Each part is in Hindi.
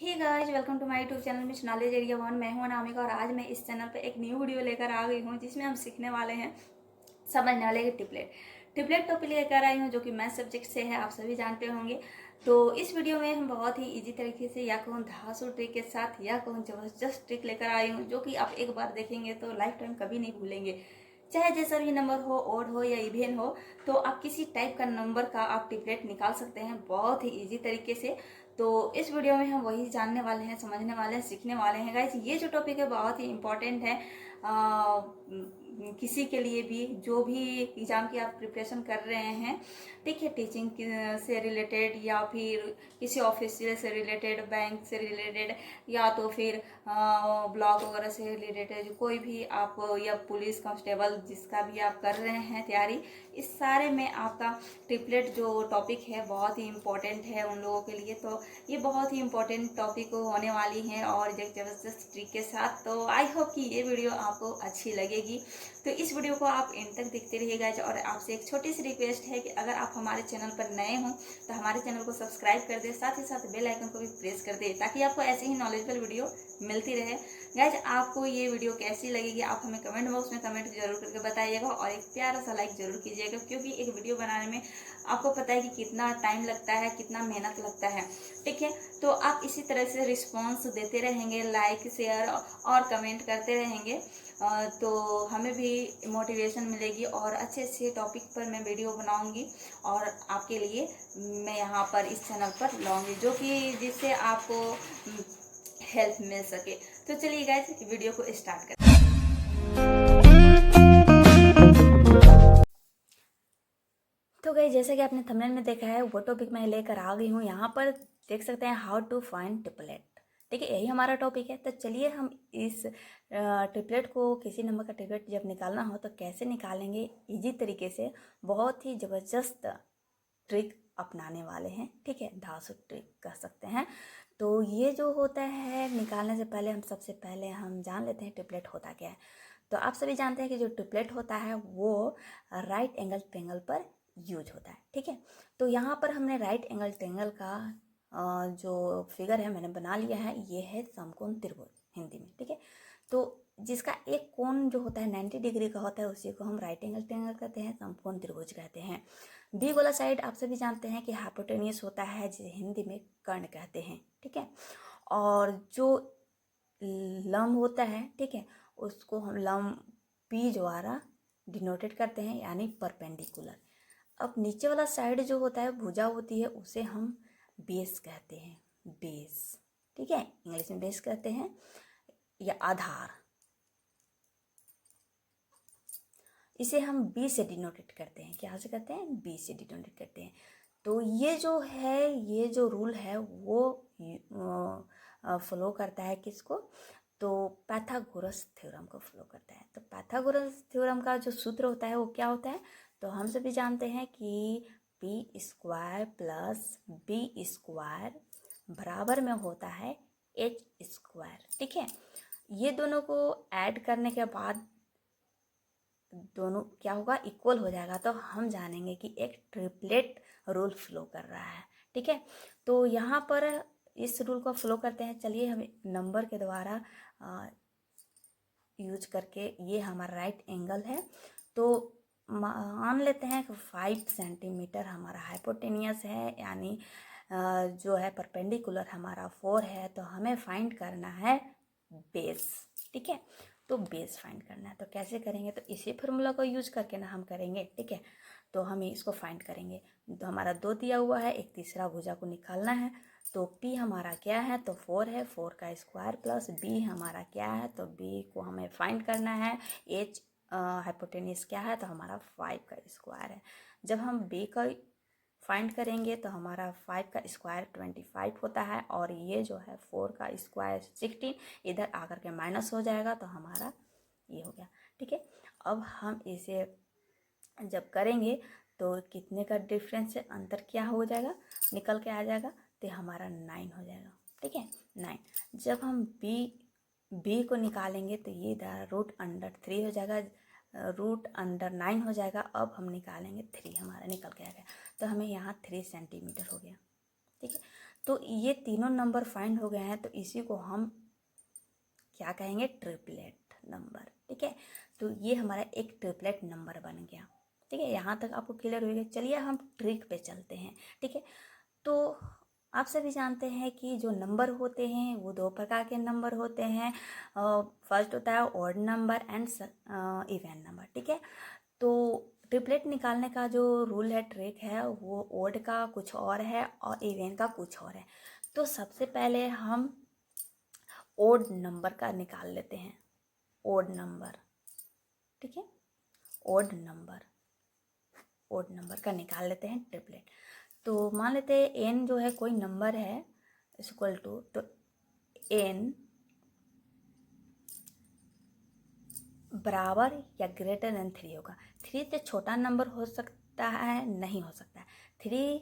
Hey guys, welcome to my YouTube channel miss knowledge area one. मैं हूं अनामिका और आज मैं इस चैनल पे एक न्यू वीडियो लेकर आ गई हूं जिसमें हम सीखने वाले हैं समझने वाले टिपलेट टिपलेट टॉपिक लेकर आई हूं जो कि मैथ सब्जेक्ट से है, आप सभी जानते होंगे। तो इस वीडियो में हम बहुत ही इजी तरीके से या कहूँ धांसू ट्रिक के साथ या कहूँ जबरदस्त ट्रिक लेकर आई हूँ जो कि आप एक बार देखेंगे तो लाइफ टाइम कभी नहीं भूलेंगे। चाहे जैसा भी नंबर हो, ओड हो या इवेन हो, तो आप किसी टाइप का नंबर का आप टिपलेट निकाल सकते हैं बहुत ही इजी तरीके से। तो इस वीडियो में हम वही जानने वाले हैं, समझने वाले हैं, सीखने वाले हैं गाइस। ये जो टॉपिक है बहुत ही इम्पोर्टेंट है किसी के लिए भी जो भी एग्ज़ाम की आप प्रिपरेशन कर रहे हैं। ठीक है, टीचिंग से रिलेटेड या फिर किसी ऑफिशियल से रिलेटेड, बैंक से रिलेटेड या तो फिर ब्लॉग वगैरह से रिलेटेड कोई भी आप, या पुलिस कांस्टेबल जिसका भी आप कर रहे हैं तैयारी, इस सारे में आपका ट्रिपलेट जो टॉपिक है बहुत ही इम्पोर्टेंट है उन लोगों के लिए। तो ये बहुत ही इम्पोर्टेंट टॉपिक होने वाली है और जबरदस्त ट्रिक के साथ। तो आई होप कि ये वीडियो आपको अच्छी लगेगी। तो इस वीडियो को आप एंड तक देखते रहिएगा और आपसे एक छोटी सी रिक्वेस्ट है कि अगर आप हमारे चैनल पर नए हों तो हमारे चैनल को सब्सक्राइब कर दे, साथ ही साथ बेल आइकन को भी प्रेस कर दे ताकि आपको ऐसे ही नॉलेजेबल वीडियो मिलती रहे। गाइज, आपको ये वीडियो कैसी लगेगी आप हमें कमेंट बॉक्स में कमेंट जरूर करके बताइएगा और एक प्यारा सा लाइक जरूर कीजिएगा, क्योंकि एक वीडियो बनाने में आपको पता है कि कितना टाइम लगता है, कितना मेहनत लगता है। ठीक है, तो आप इसी तरह से रिस्पॉन्स देते रहेंगे, लाइक शेयर और कमेंट करते रहेंगे तो हमें भी मोटिवेशन मिलेगी और अच्छे अच्छे टॉपिक पर मैं वीडियो बनाऊंगी और आपके लिए मैं यहाँ पर इस चैनल पर लाऊंगी जो कि जिससे आपको हेल्प मिल सके। तो चलिए गाइस, वीडियो को स्टार्ट करते हैं। तो गाइस, जैसे कि आपने थंबनेल में देखा है वो टॉपिक मैं लेकर आ गई हूँ। यहाँ पर देख सकते हैं हाउ टू फाइंड ट्रिपलेट। ठीक है, यही हमारा टॉपिक है। तो चलिए हम इस ट्रिपलेट को, किसी नंबर का ट्रिपलेट जब निकालना हो तो कैसे निकालेंगे इजी तरीके से, बहुत ही ज़बरदस्त ट्रिक अपनाने वाले हैं। ठीक है, धांसू ट्रिक कह सकते हैं। तो ये जो होता है, निकालने से पहले सबसे पहले हम जान लेते हैं ट्रिपलेट होता क्या है। तो आप सभी जानते हैं कि जो ट्रिपलेट होता है वो राइट एंगल ट्रायंगल पर यूज होता है। ठीक है, तो यहाँ पर हमने राइट एंगल ट्रायंगल का जो फिगर है मैंने बना लिया है, ये है समकोण त्रिभुज हिंदी में। ठीक है, तो जिसका एक कोण जो होता है 90 डिग्री का होता है उसी को हम राइट एंगल ट्रायंगल कहते हैं, समकोण त्रिभुज कहते हैं। बी वाला साइड आप सभी जानते हैं कि हाइपोटेन्यूस होता है, जिसे हिंदी में कर्ण कहते हैं। ठीक है, और जो लंब होता है, ठीक है, उसको हम लंब पी द्वारा डिनोटेड करते हैं, यानी परपेंडिकुलर। अब नीचे वाला साइड जो होता है, भुजा होती है, उसे हम बेस कहते हैं, बेस। ठीक है, इंग्लिश में बेस कहते हैं या आधार। इसे हम बी से डिनोटेट करते हैं। क्या से करते हैं? बी से डिनोटेट करते हैं। तो ये जो है, ये जो रूल है वो फॉलो करता है किसको? तो पाइथागोरस थ्योरम को फॉलो करता है। तो पाइथागोरस थ्योरम का जो सूत्र होता है वो क्या होता है? तो हम सभी जानते हैं कि B square plus B square बराबर में होता है एच स्क्वायर। ठीक है, ये दोनों को ऐड करने के बाद दोनों क्या होगा? इक्वल हो जाएगा। तो हम जानेंगे कि एक ट्रिपलेट रूल फ्लो कर रहा है। ठीक है, तो यहाँ पर इस रूल को फ्लो करते हैं। चलिए हम नंबर के द्वारा यूज करके, ये हमारा राइट एंगल है तो मान लेते हैं कि 5 सेंटीमीटर हमारा हाइपोटेनियस है, यानी जो है परपेंडिकुलर हमारा 4 है। तो हमें फाइंड करना है बेस। ठीक है, तो बेस फाइंड करना है। तो कैसे करेंगे? तो इसी फार्मूला को यूज करके ना हम करेंगे। ठीक है, तो हम इसको फाइंड करेंगे। तो हमारा 2 दिया हुआ है, एक तीसरा भुजा को निकालना है। तो P हमारा क्या है? तो 4 है, 4 का स्क्वायर प्लस B हमारा क्या है? तो B को हमें फाइंड करना है। H हाइपोटेनियस क्या है? तो हमारा 5 का स्क्वायर है। जब हम B का फाइंड करेंगे तो हमारा 5 का स्क्वायर 25 होता है और ये जो है 4 का स्क्वायर 16, इधर आकर के माइनस हो जाएगा तो हमारा ये हो गया। ठीक है, अब हम इसे जब करेंगे तो कितने का डिफरेंस है, अंतर क्या हो जाएगा? निकल के आ जाएगा। तो हमारा 9 हो जाएगा। ठीक है, 9। जब हम बी को निकालेंगे तो ये √3 हो जाएगा, √9 हो जाएगा। अब हम निकालेंगे 3, हमारा निकल के आ गया। तो हमें यहाँ 3 सेंटीमीटर हो गया। ठीक है, तो ये तीनों नंबर फाइंड हो गए हैं, तो इसी को हम क्या कहेंगे, ट्रिपलेट नंबर। ठीक है, तो ये हमारा एक ट्रिपलेट नंबर बन गया। ठीक है, यहाँ तक आपको क्लियर हो गया। चलिए हम ट्रिक पे चलते हैं। ठीक है, तो आप सभी जानते हैं कि जो नंबर होते हैं वो दो प्रकार के नंबर होते हैं। फर्स्ट होता है odd number and even number. ठीक है, तो ट्रिपलेट निकालने का जो रूल है, ट्रिक है, वो ऑड का कुछ और है और इवन का कुछ और है। तो सबसे पहले हम ओड नंबर का निकाल लेते हैं, ओड नंबर। ठीक है, ओड नंबर का निकाल लेते हैं ट्रिपलेट। तो मान लेते हैं एन जो है कोई नंबर है इक्वल टू, तो एन बराबर या ग्रेटर देन 3 होगा। 3 से छोटा नंबर हो सकता है, नहीं हो सकता है। 3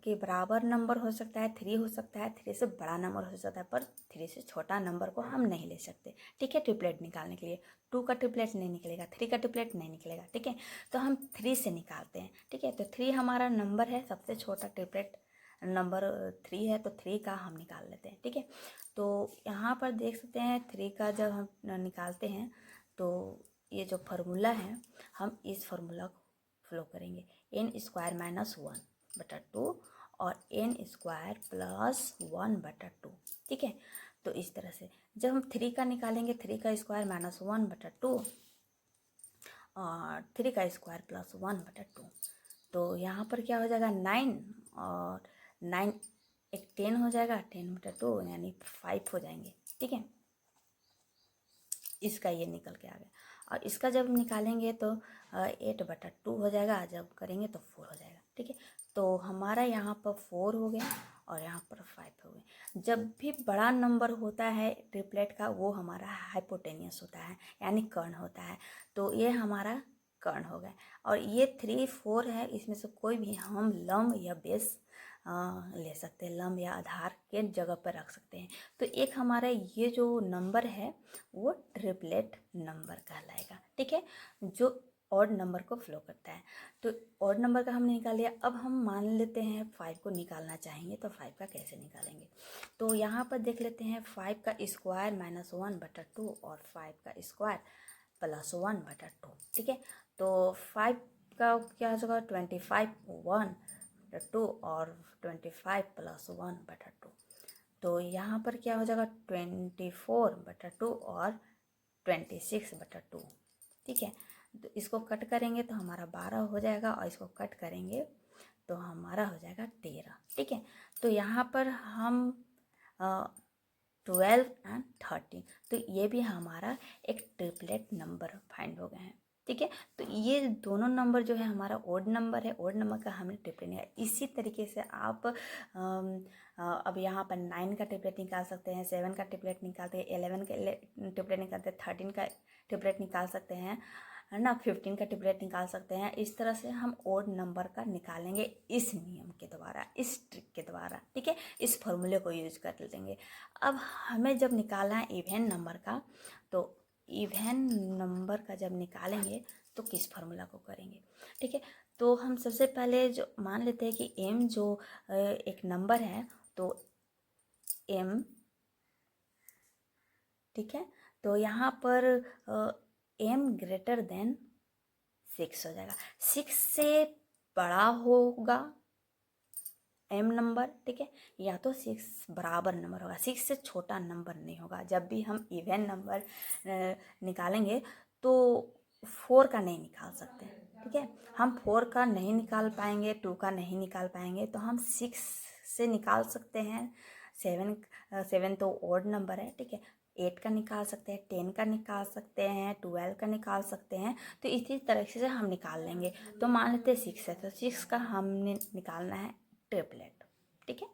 के बराबर नंबर हो सकता है, 3 हो सकता है, 3 से बड़ा नंबर हो सकता है, पर 3 से छोटा नंबर को हम नहीं ले सकते। ठीक है, ट्रिपलेट निकालने के लिए 2 का ट्रिपलेट नहीं निकलेगा, 3 का ट्रिपलेट नहीं निकलेगा। ठीक है, तो हम 3 से निकालते हैं। ठीक है, तो 3 हमारा नंबर है, सबसे छोटा ट्रिपलेट नंबर 3 है, तो 3 का हम निकाल लेते हैं। ठीक है, तो यहाँ पर देख सकते हैं 3 का जब हम निकालते हैं तो ये जो फार्मूला है, हम इस फार्मूला को फॉलो करेंगे, एन स्क्वायर माइनस 1/2 और एन स्क्वायर प्लस 1/2। ठीक है, तो इस तरह से जब हम 3 का निकालेंगे, 3 का स्क्वायर माइनस 1/2 और 3 का स्क्वायर प्लस 1/2, तो यहाँ पर क्या हो जाएगा 9, और 9 एक 10 हो जाएगा, 10/2 यानी 5 हो जाएंगे। ठीक है, इसका ये निकल के आ गया। और इसका जब निकालेंगे तो 8/2 हो जाएगा, जब करेंगे तो 4 हो जाएगा। ठीक है, तो हमारा यहाँ पर 4 हो गया और यहाँ पर 5 हो गए। जब भी बड़ा नंबर होता है ट्रिपलेट का, वो हमारा हाइपोटेनियस होता है, यानी कर्ण होता है। तो ये हमारा कर्ण हो गया। और ये 3, 4 है, इसमें से कोई भी हम लंब या बेस ले सकते हैं, लंब या आधार के जगह पर रख सकते हैं। तो एक हमारा ये जो नंबर है वो ट्रिपलेट नंबर कहलाएगा। ठीक है, जो ऑड नंबर को फ्लो करता है। तो ऑड नंबर का हमने निकाल लिया। अब हम मान लेते हैं 5 को निकालना चाहेंगे, तो 5 का कैसे निकालेंगे। तो यहाँ पर देख लेते हैं 5 का स्क्वायर माइनस 1/2 और 5 का स्क्वायर प्लस 1/2। ठीक है, तो 5 का क्या होगा 25 1/2 और 25 प्लस 1/2, तो यहाँ पर क्या हो जाएगा 24/2 और 26/2। ठीक है, तो इसको कट करेंगे तो हमारा 12 हो जाएगा, और इसको कट करेंगे तो हमारा हो जाएगा 13। ठीक है, तो यहाँ पर हम 12 एंड 13, तो ये भी हमारा एक ट्रिपलेट नंबर फाइंड हो गए हैं। ठीक है, तो ये दोनों नंबर जो है हमारा ओड नंबर है, ओड नंबर का हमने ट्रिपलेट निकाला। इसी तरीके से आप अब यहाँ पर 9 का ट्रिपलेट निकाल सकते हैं, 7 का ट्रिपलेट निकालते हैं, 11 का ट्रिपलेट निकालते हैं, 13 का ट्रिपलेट निकाल सकते हैं, है ना, 15 का ट्रिपलेट निकाल सकते हैं। इस तरह से हम ओड नंबर का निकालेंगे इस नियम के द्वारा, इस ट्रिक के द्वारा। ठीक है, इस फॉर्मूले को यूज कर लेंगे। अब हमें जब निकालना है इवन नंबर का, तो इवन नंबर का जब निकालेंगे तो किस फार्मूला को करेंगे। ठीक है, तो हम सबसे पहले जो मान लेते हैं कि m जो एक नंबर है, तो m, ठीक है, तो यहाँ पर m ग्रेटर देन 6 हो जाएगा। 6 से बड़ा होगा m नंबर। ठीक है, या तो 6 बराबर नंबर होगा, 6 से छोटा नंबर नहीं होगा। जब भी हम इवन नंबर निकालेंगे तो 4 का नहीं निकाल सकते। ठीक है, हम 4 का नहीं निकाल पाएंगे, 2 का नहीं निकाल पाएंगे, तो हम 6 से निकाल सकते हैं। 7 तो ऑड नंबर है। ठीक है, 8 का निकाल सकते हैं, 10 का निकाल सकते हैं, 12 का निकाल सकते हैं। तो इसी तरह से हम निकाल लेंगे। तो मान लेते हैं 6 है, तो 6 का हमने निकालना है ट्रिपलेट। ठीक है,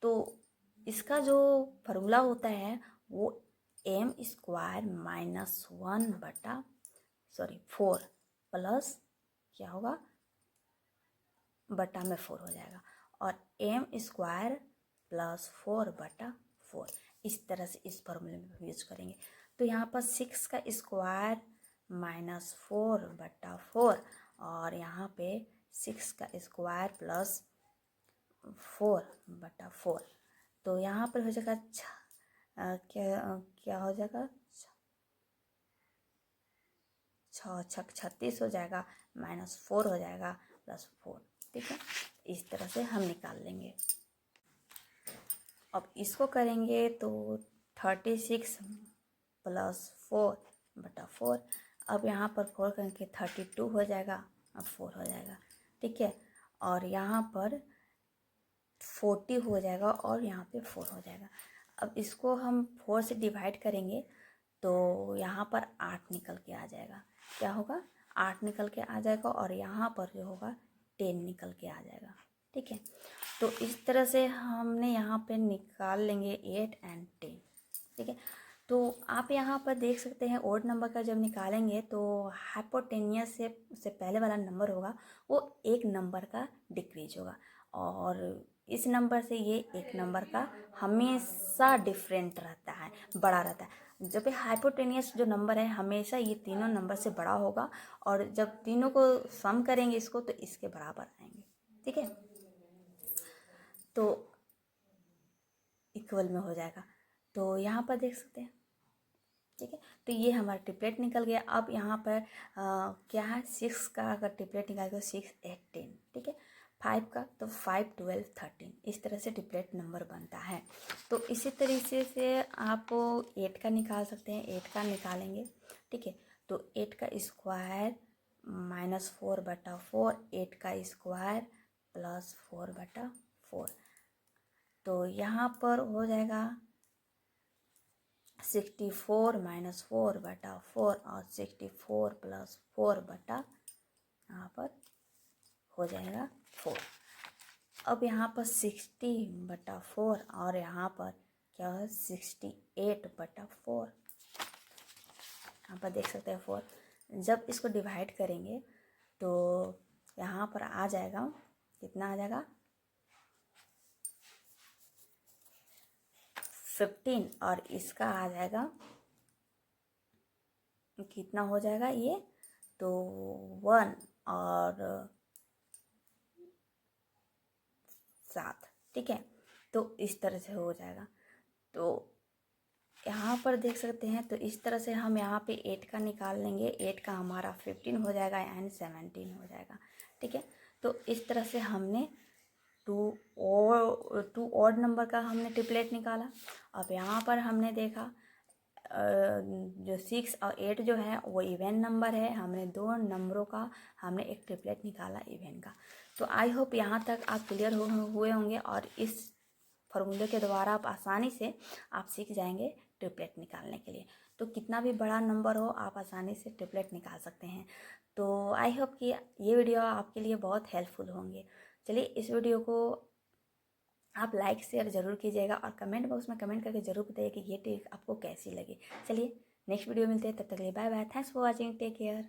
तो इसका जो फार्मूला होता है वो m स्क्वायर माइनस 4 प्लस क्या होगा बटा में 4 हो जाएगा, और m स्क्वायर प्लस 4/4। इस तरह से इस फॉर्मूले में यूज करेंगे। तो यहाँ पर 6 का स्क्वायर माइनस 4/4 और यहाँ पे 6 का स्क्वायर प्लस 4/4। तो यहाँ पर हो जाएगा क्या हो जाएगा, 6×6 = 36 हो जाएगा, -4 हो जाएगा, +4। ठीक है, इस तरह से हम निकाल लेंगे। अब इसको करेंगे तो 36 + 4/4। अब यहाँ पर 4 करेंगे 32 हो जाएगा, अब 4 हो जाएगा। ठीक है, और यहाँ पर 40 हो जाएगा और यहाँ पे 4 हो जाएगा। अब इसको हम 4 से डिवाइड करेंगे तो यहाँ पर 8 निकल के आ जाएगा। क्या होगा, 8 निकल के आ जाएगा और यहाँ पर जो होगा 10 निकल के आ जाएगा। ठीक है, तो इस तरह से हमने यहाँ पे निकाल लेंगे 8 और 10। ठीक है, तो आप यहाँ पर देख सकते हैं ओड नंबर का जब निकालेंगे तो हाइपोटेनियस से पहले वाला नंबर होगा वो एक नंबर का डिक्रीज होगा, और इस नंबर से ये एक नंबर का हमेशा डिफरेंट रहता है, बड़ा रहता है। जब हाइपोटेनियस जो नंबर है हमेशा ये तीनों नंबर से बड़ा होगा, और जब तीनों को सम करेंगे इसको तो इसके बराबर आएंगे। ठीक है, तो इक्वल में हो जाएगा। तो यहाँ पर देख सकते हैं। ठीक है, तो ये हमारा ट्रिपलेट निकल गया। अब यहाँ पर क्या है, 6 का अगर ट्रिपलेट निकालेंगे 6, 8, 10। ठीक है, 5 का तो 5, 12, 13। इस तरह से ट्रिपलेट नंबर बनता है। तो इसी तरीके से आप 8 का निकाल सकते हैं। 8 का निकालेंगे, ठीक है, तो 8 का स्क्वायर -4/4, 8 का स्क्वायर +4/4। तो यहाँ पर हो जाएगा 64 - 4/4 और 64 + 4 यहाँ पर हो जाएगा 4। अब यहाँ पर 60/4 और यहाँ पर क्या है 68/4। यहाँ पर देख सकते हैं 4। जब इसको डिवाइड करेंगे तो यहाँ पर आ जाएगा, कितना आ जाएगा 15, और इसका आ जाएगा कितना हो जाएगा ये, तो 1 और 7। ठीक है, तो इस तरह से हो जाएगा। तो यहाँ पर देख सकते हैं, तो इस तरह से हम यहाँ पे 8 का निकाल लेंगे। 8 का हमारा 15 हो जाएगा एंड 17 हो जाएगा। ठीक है, तो इस तरह से हमने 2 ऑड नंबर का हमने ट्रिपलेट निकाला। अब यहाँ पर हमने देखा जो 6 और 8 जो है वो इवन नंबर है। हमने 2 नंबरों का हमने एक ट्रिपलेट निकाला इवन का। तो आई होप यहाँ तक आप क्लियर हुए होंगे, और इस फॉर्मूले के द्वारा आप आसानी से आप सीख जाएंगे ट्रिपलेट निकालने के लिए। तो कितना भी बड़ा नंबर हो आप आसानी से ट्रिपलेट निकाल सकते हैं। तो आई होप कि ये वीडियो आपके लिए बहुत हेल्पफुल होंगे। चलिए, इस वीडियो को आप लाइक शेयर ज़रूर कीजिएगा और कमेंट बॉक्स में कमेंट करके ज़रूर बताइए कि ये ट्रिक आपको कैसी लगी। चलिए, नेक्स्ट वीडियो मिलते हैं, तब तक के लिए bye bye. Thanks for watching, take care.